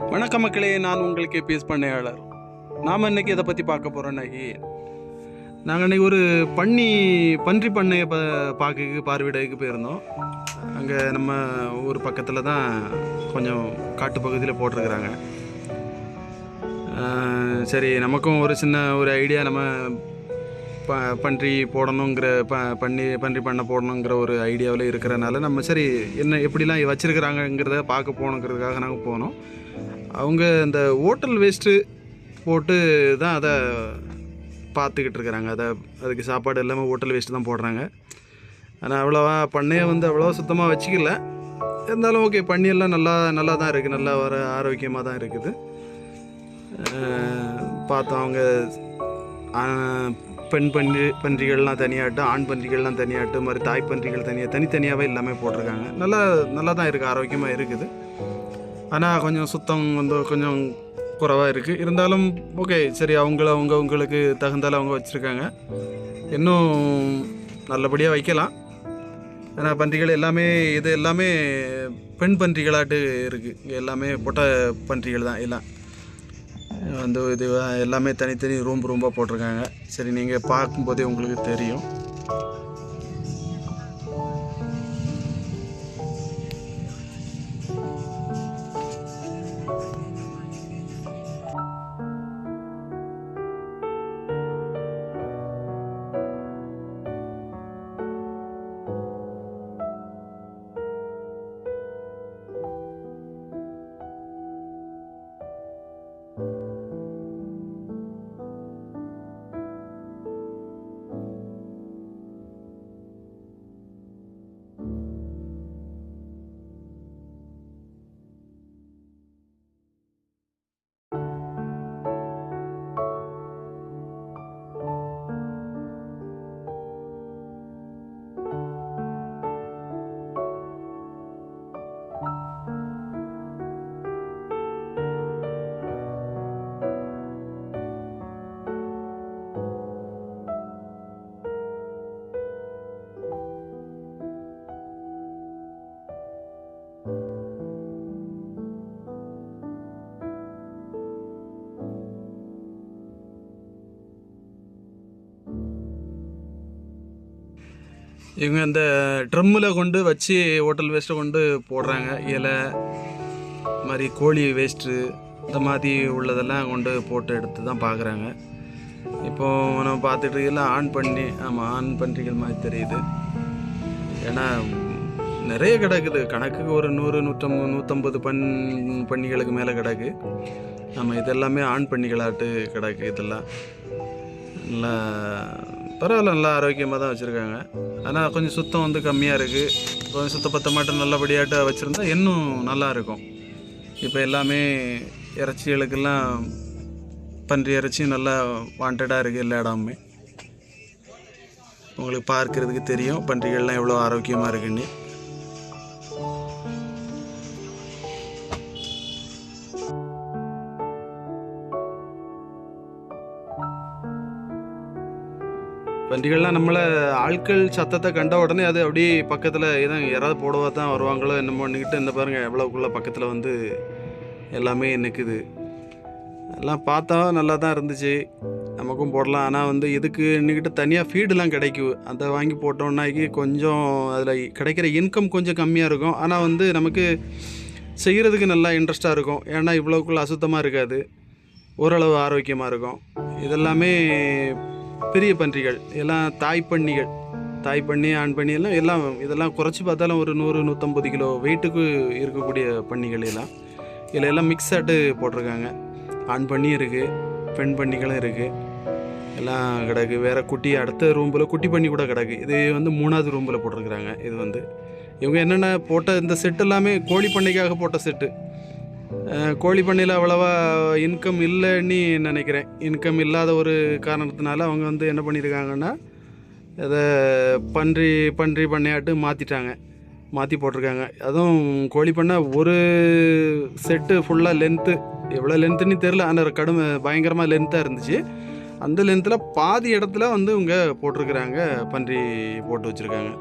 வணக்கம் மக்களே, நான் உங்கள் கேபிஎஸ் பண்ணையாளர். நாம் இன்றைக்கி இதை பற்றி பார்க்க போகிறோன்னாக்கி, நாங்கள் இன்றைக்கி ஒரு பன்றி பண்ணையை பார்வையிடக்கு போயிருந்தோம். அங்கே நம்ம ஊர் பக்கத்தில் தான் கொஞ்சம் காட்டு பகுதியில் போட்டிருக்கிறாங்க. சரி, நமக்கும் ஒரு சின்ன ஒரு ஐடியா, நம்ம பன்றி போடணுங்கிற பன்றி பண்ணை போடணுங்கிற ஒரு ஐடியாவில் இருக்கிறனால நம்ம சரி என்ன எப்படிலாம் வச்சுருக்கிறாங்கங்கிறத பார்க்க போகணுங்கிறதுக்காக நாங்கள் போனோம். அவங்க இந்த ஹோட்டல் வேஸ்ட்டு போட்டு தான் அதை பார்த்துக்கிட்டு இருக்கிறாங்க. அதுக்கு சாப்பாடு எல்லாமே ஹோட்டல் வேஸ்ட்டு தான் போடுறாங்க. ஆனால் அவ்வளோவா பண்ணையை அவ்வளோவா சுத்தமாக வச்சுக்கல. இருந்தாலும் ஓகே, பண்ணியெல்லாம் நல்லா தான் இருக்குது, நல்லா ஆரோக்கியமாக தான் இருக்குது. பார்த்தோம், அவங்க பெண் பன்றிகள்லாம் தனியாகட்டும், ஆண் பன்றிகள்லாம் தனியாகட்டும், மாதிரி தாய் பன்றிகள் தனித்தனியாகவே எல்லாமே போட்டிருக்காங்க. நல்லா தான் இருக்குது, ஆரோக்கியமாக இருக்குது. ஆனால் கொஞ்சம் சுத்தம் கொஞ்சம் குறைவாக இருக்குது. இருந்தாலும் ஓகே, சரி, அவங்களுக்கு தகுந்தால அவங்க வச்சுருக்காங்க. இன்னும் நல்லபடியாக வைக்கலாம். ஏன்னா பன்றிகள் இது எல்லாமே பெண் பன்றிகளாட்டு இருக்குது. இங்கே எல்லாமே பொட்டை பன்றிகள் தான் எல்லாம். இது எல்லாமே தனித்தனி ரூம்பாக போட்டிருக்காங்க. சரி, நீங்கள் பார்க்கும்போதே உங்களுக்கு தெரியும். இவங்க இந்த ட்ரம்மில் கொண்டு வச்சு ஹோட்டல் வேஸ்ட்டை கொண்டு போடுறாங்க. இலை மாதிரி கோழி வேஸ்ட்டு இந்த மாதிரி உள்ளதெல்லாம் கொண்டு போட்டு எடுத்து தான் பார்க்குறாங்க. இப்போது நம்ம பார்த்துட்டு எல்லாம் ஆண் பன்றிகள் மாதிரி தெரியுது. ஏன்னா நிறைய கிடக்குது, கணக்குக்கு ஒரு 100-150 பன்னிகளுக்கு மேலே கிடக்கு. இதெல்லாமே ஆண் பன்னிகளாட்டு கிடக்கு. இதெல்லாம் நல்லா பரவாயில்ல, நல்லா ஆரோக்கியமாக தான் வச்சுருக்காங்க. ஆனால் கொஞ்சம் சுத்தம் கம்மியாக இருக்குது. கொஞ்சம் சுத்தப்பத்தமாட்டம் நல்லபடியாட்ட வச்சுருந்தா இன்னும் நல்லாயிருக்கும். இப்போ எல்லாமே இறைச்சிகளுக்கெல்லாம் பன்றி இறைச்சி நல்லா வாண்டடாக இருக்குது எல்லா இடமுமே. உங்களுக்கு பார்க்குறதுக்கு தெரியும் பன்றிகள்லாம் எவ்வளோ ஆரோக்கியமாக இருக்குன்னு. பன்றிகள்லாம் நம்மளை ஆட்கள் சத்தத்தை கண்ட உடனே அது அப்படியே பக்கத்தில் யாராவது போடவா தான் வருவாங்களோ என்னமோ நின்றுக்கிட்டு, இந்த பாருங்கள் எவ்வளோக்குள்ளே பக்கத்தில் எல்லாமே நிற்குது. எல்லாம் பார்த்தா நல்லா தான் இருந்துச்சு, நமக்கும் போடலாம். ஆனால் இதுக்கு நின்றுக்கிட்டு தனியாக ஃபீடெலாம் கிடைக்கும். அதை வாங்கி போட்டோன்னாக்கி கொஞ்சம் அதில் கிடைக்கிற இன்கம் கொஞ்சம் கம்மியாக இருக்கும். ஆனால் நமக்கு செய்கிறதுக்கு நல்லா இன்ட்ரெஸ்ட்டாக இருக்கும். ஏன்னா இவ்வளோக்குள்ளே அசுத்தமாக இருக்காது, ஓரளவு ஆரோக்கியமாக இருக்கும். இதெல்லாமே பெரிய பன்றிகள், எல்லாம் தாய் பண்ணி ஆண் பண்ணி இதெல்லாம் குறைச்சி பார்த்தாலும் ஒரு 100-150 கிலோ வெயிட்டுக்கு இருக்கக்கூடிய பன்னிகள் எல்லாம் மிக்ஸ் ஆட்டு போட்டிருக்காங்க. ஆண் பண்ணியும் இருக்குது, பெண் பன்னிகளும் இருக்குது, எல்லாம் கிடக்கு. வேறு அடுத்த ரூம்பில் குட்டி பண்ணி கூட கிடக்கு. இது 3வது ரூம்பில் போட்டிருக்கிறாங்க. இது இவங்க என்னென்ன போட்ட இந்த செட்டு எல்லாமே கோழி பண்ணைக்காக போட்ட செட்டு. கோழி பண்ணையில் அவ்வளோவா இன்கம் இல்லைன்னு நினைக்கிறேன். இன்கம் இல்லாத ஒரு காரணத்தினால அவங்க என்ன பண்ணியிருக்காங்கன்னா, இதை பன்றி பண்ணையாட்டு மாற்றி போட்டிருக்காங்க. அதுவும் கோழி பண்ணை ஒரு செட்டு ஃபுல்லாக லென்த்து, எவ்வளோ லென்த்துன்னு தெரில, ஆனால் பயங்கரமாக லென்த்தாக இருந்துச்சு. அந்த லென்த்தில் பாதி இடத்துல இவங்க போட்டிருக்கிறாங்க, பன்றி போட்டு வச்சுருக்காங்க.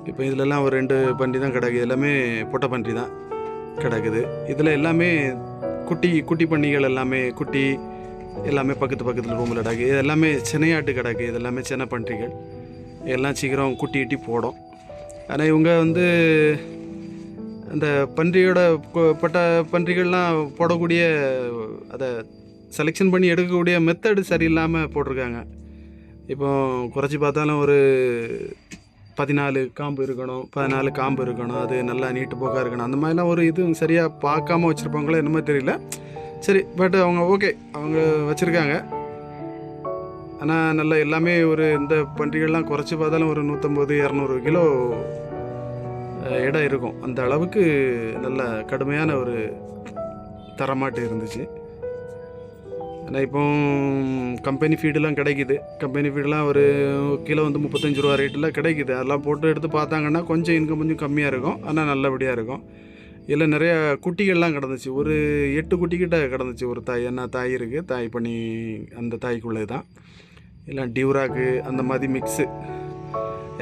இப்போ இதிலெல்லாம் ஒரு 2 பன்றி தான் கிடக்குது. எல்லாமே பொட்டை பன்றி தான் கிடக்குது. இதில் எல்லாமே குட்டி குட்டி பன்னிகள் எல்லாமே குட்டி எல்லாமே பக்கத்தில் ரூமில் கிடக்கு. இது எல்லாமே சினையாட்டு கிடக்கு. இது எல்லாமே சின்ன பன்றிகள். எல்லாம் சீக்கிரம் குட்டி இட்டி போடும். ஆனால் இவங்க வந்து அந்த பன்றியோட பன்றிகள்லாம் போடக்கூடிய அதை செலெக்ஷன் பண்ணி எடுக்கக்கூடிய மெத்தடு சரியில்லாமல் போட்டிருக்காங்க. இப்போ குறைச்சி பார்த்தாலும் ஒரு 14 காம்பு இருக்கணும், 14 காம்பு இருக்கணும், அது நல்லா நீட்டு போக்காக இருக்கணும். அந்த மாதிரிலாம் ஒரு இது சரியாக பார்க்காம வச்சுருப்பாங்களோ என்னமோ தெரியல. சரி, பட் அவங்க ஓகே, அவங்க வச்சுருக்காங்க. ஆனால் நல்லா எல்லாமே ஒரு இந்த பன்றிகள்லாம் குறைச்சி பார்த்தாலும் ஒரு 150-200 கிலோ எடை இருக்கும். அந்த அளவுக்கு நல்ல கடுமையான ஒரு தரமாட்டு இருந்துச்சு. ஆனால் இப்போ கம்பெனி ஃபீடெலாம் கிடைக்கிது. கம்பெனி ஃபீடெலாம் ஒரு கிலோ வந்து 35 ரூபா ரேட்டில் கிடைக்கிது. அதெல்லாம் போட்டு எடுத்து பார்த்தாங்கன்னா கொஞ்சம் இன்கம் கொஞ்சம் கம்மியாக இருக்கும், ஆனால் நல்லபடியாக இருக்கும். இதில் நிறையா குட்டிகள்லாம் கிடந்துச்சு. ஒரு 8 குட்டிக்கிட்ட கிடந்துச்சு. ஒரு தாய் என்ன தாய் இருக்குது, தாய் பண்ணி அந்த தாய்க்குள்ளே தான் எல்லாம் டியூராக்கு அந்த மாதிரி மிக்ஸு,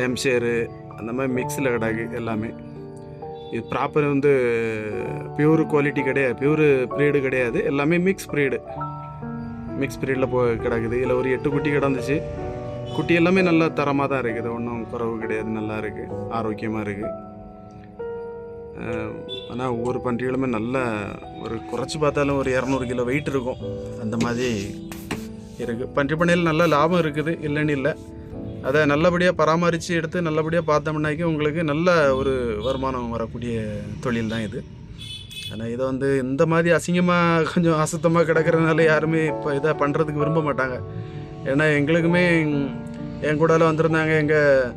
எம்ஷேரு அந்த மாதிரி மிக்ஸில் கிடக்கு எல்லாமே. இது ப்ராப்பர் வந்து பியூர் குவாலிட்டி கிடையாது, பியூர் ப்ரீடு கிடையாது, எல்லாமே மிக்ஸ் ப்ரீடில் கிடக்குது. இதில் ஒரு 8 குட்டி கிடந்துச்சு. குட்டி எல்லாமே நல்லா தரமாக தான் இருக்குது, ஒன்றும் குறவு கிடையாது, நல்லா இருக்குது, ஆரோக்கியமாக இருக்குது. ஆனால் ஒவ்வொரு பன்றிகளுமே நல்ல ஒரு குறைச்சி பார்த்தாலும் ஒரு 200 கிலோ வெயிட் இருக்கும். அந்த மாதிரி இருக்குது. பன்றி பண்ணையில் நல்ல லாபம் இருக்குது, இல்லைன்னு இல்லை. அதை நல்லபடியாக பராமரித்து எடுத்து நல்லபடியாக பார்த்தோம்னாக்கி உங்களுக்கு நல்ல ஒரு வருமானம் வரக்கூடிய தொழில் தான் இது. ஆனால் இதை வந்து இந்த மாதிரி அசிங்கமாக கொஞ்சம் அசுத்தமாக கிடக்கிறதுனால யாருமே இப்போ இதை பண்ணுறதுக்கு விரும்ப மாட்டாங்க. ஏன்னா எங்களுக்குமே என் கூடால வந்திருந்தாங்க, எங்கள்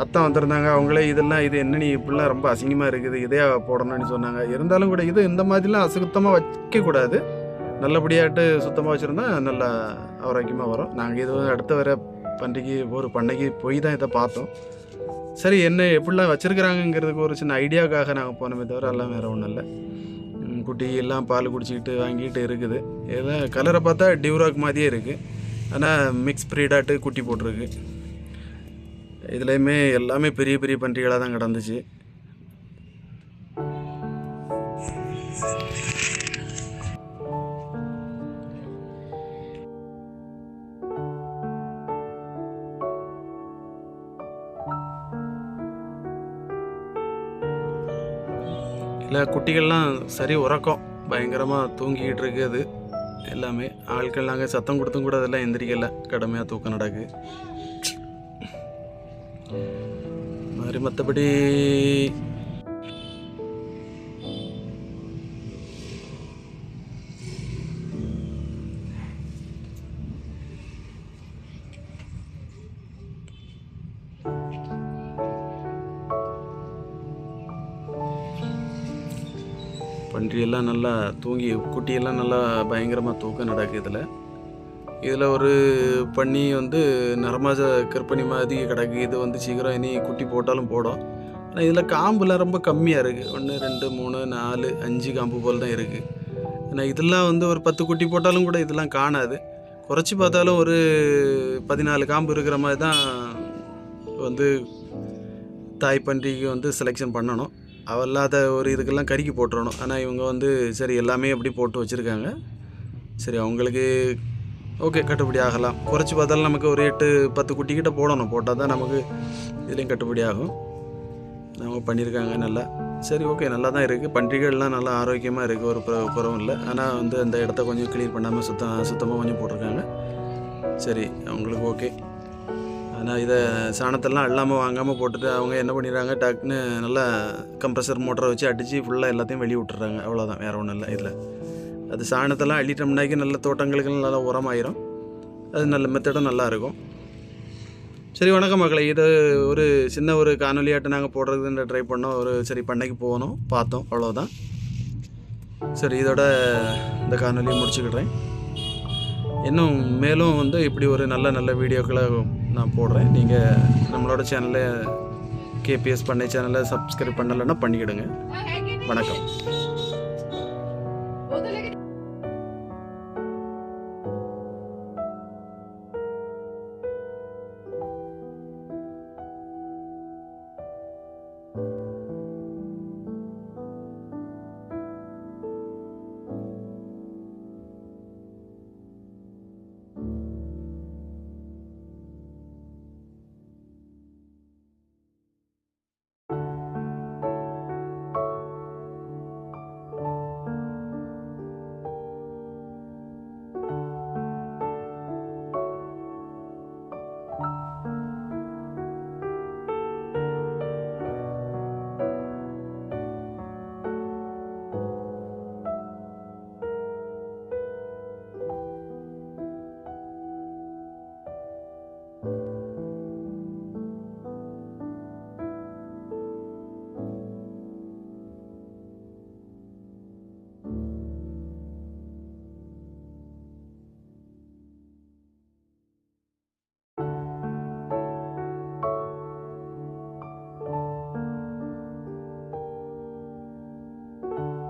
அத்தை வந்திருந்தாங்க. அவங்களே இதெல்லாம் இது என்ன நீ இப்படிலாம் ரொம்ப அசிங்கமாக இருக்குது, இதே போடணும்னு சொன்னாங்க. இருந்தாலும் கூட இது இந்த மாதிரிலாம் அசுத்தமாக வைக்கக்கூடாது. நல்லபடியாட்டு சுத்தமாக வச்சுருந்தா நல்லா ஆரோக்கியமாக வரும். நாங்கள் இது அடுத்த வர பண்டிகை ஒரு பண்ணைக்கு போய் தான் இதை பார்த்தோம். சரி, என்ன எப்படிலாம் வச்சுருக்குறாங்கங்கிறதுக்கு ஒரு சின்ன ஐடியாவுக்காக நாங்கள் போனோமே தவிர எல்லாம் வேறு ஒன்றும் இல்லை. குட்டி எல்லாம் பால் குடிச்சிக்கிட்டு வாங்கிட்டு இருக்குது. ஏதோ கலரை பார்த்தா டியூராக் மாதிரியே இருக்குது, ஆனால் மிக்ஸ் ப்ரீடாட்டு குட்டி போட்டிருக்கு. இதுலேயுமே எல்லாமே பெரிய பெரிய பன்றிகளாக தான் கிடந்துச்சு. இல்லை, குட்டிகள்லாம் சரி உறக்கம் பயங்கரமாக தூங்கிக்கிட்டு இருக்குது. எல்லாமே ஆட்கள் நாங்கள் சத்தம் கொடுத்தும் கூட அதெல்லாம் எந்திரிக்கலை, கடுமையாக தூக்கம் நடக்கு மாதிரி. மற்றபடி பன்றியெல்லாம் நல்லா தூங்கி, குட்டியெல்லாம் நல்லா பயங்கரமாக தூக்கம் நடக்கு. இதில் ஒரு பன்னி வந்து நரமாஜ கற்பனி மாதிரி கிடக்கு. இது வந்து சீக்கிரம் இனி குட்டி போட்டாலும் போடும். ஆனால் இதில் காம்புலாம் ரொம்ப கம்மியாக இருக்குது. 1 2 3 4 5 காம்பு போல் தான் இருக்குது. ஆனால் இதெல்லாம் வந்து ஒரு 10 குட்டி போட்டாலும் கூட இதெல்லாம் காணாது. குறைச்சி பார்த்தாலும் ஒரு 14 காம்பு இருக்கிற மாதிரி தான் வந்து தாய் பன்றிக்கு வந்து செலெக்ஷன் பண்ணணும். அவல்லாத ஒரு இதுக்கெல்லாம் கறிக்கு போட்டுறணும். ஆனால் இவங்க வந்து சரி எல்லாமே அப்படி போட்டு வச்சுருக்காங்க. சரி, அவங்களுக்கு ஓகே, கட்டுப்படி ஆகலாம். குறைச்சி பார்த்தாலும் நமக்கு ஒரு 8-10 குட்டிக்கிட்ட போடணும். போட்டால் தான் நமக்கு இதுலேயும் கட்டுப்படி ஆகும். அவங்க பண்ணியிருக்காங்க நல்லா. சரி, ஓகே, நல்லா தான் இருக்குது. பன்றிகள்லாம் நல்லா ஆரோக்கியமாக இருக்குது, ஒரு குறவும் இல்லை. ஆனால் வந்து அந்த இடத்த கொஞ்சம் க்ளீன் பண்ணாமல் சுத்தமாக கொஞ்சம் போட்டிருக்காங்க. சரி, அவங்களுக்கு ஓகே. ஆனால் இதை சாணத்தெல்லாம் இல்லாமல் வாங்காமல் போட்டுட்டு அவங்க என்ன பண்ணிடுறாங்க, டக்குன்னு நல்லா கம்ப்ரெசர் மோட்டரை வச்சு அடித்து ஃபுல்லாக எல்லாத்தையும் வெளியே விட்டுறாங்க. அவ்வளோதான், வேறு ஒன்றும் இல்லை. இதில் அது சாணத்தெல்லாம் அள்ளிட்டோம்னாக்கி நல்ல தோட்டங்களுக்கு நல்லா உரமாயிரும். அது நல்ல மெத்தடும் நல்லாயிருக்கும். சரி, வணக்கம் மக்களை. இது ஒரு சின்ன ஒரு காணொலியாட்டு நாங்கள் போடுறதுன்னு ட்ரை பண்ணோம். ஒரு சரி பண்ணைக்கு போகணும், பார்த்தோம், அவ்வளோதான். சரி, இதோட இந்த காணொலியை முடிச்சுக்கிடுறேன். இன்னும் மேலும் வந்து இப்படி ஒரு நல்ல வீடியோக்களை நான் போடுறேன். நீங்கள் நம்மளோட சேனலில் கேபிஎஸ் பண்ணை சேனலை சப்ஸ்கிரைப் பண்ணலைன்னா பண்ணிக்கிடுங்க. வணக்கம்.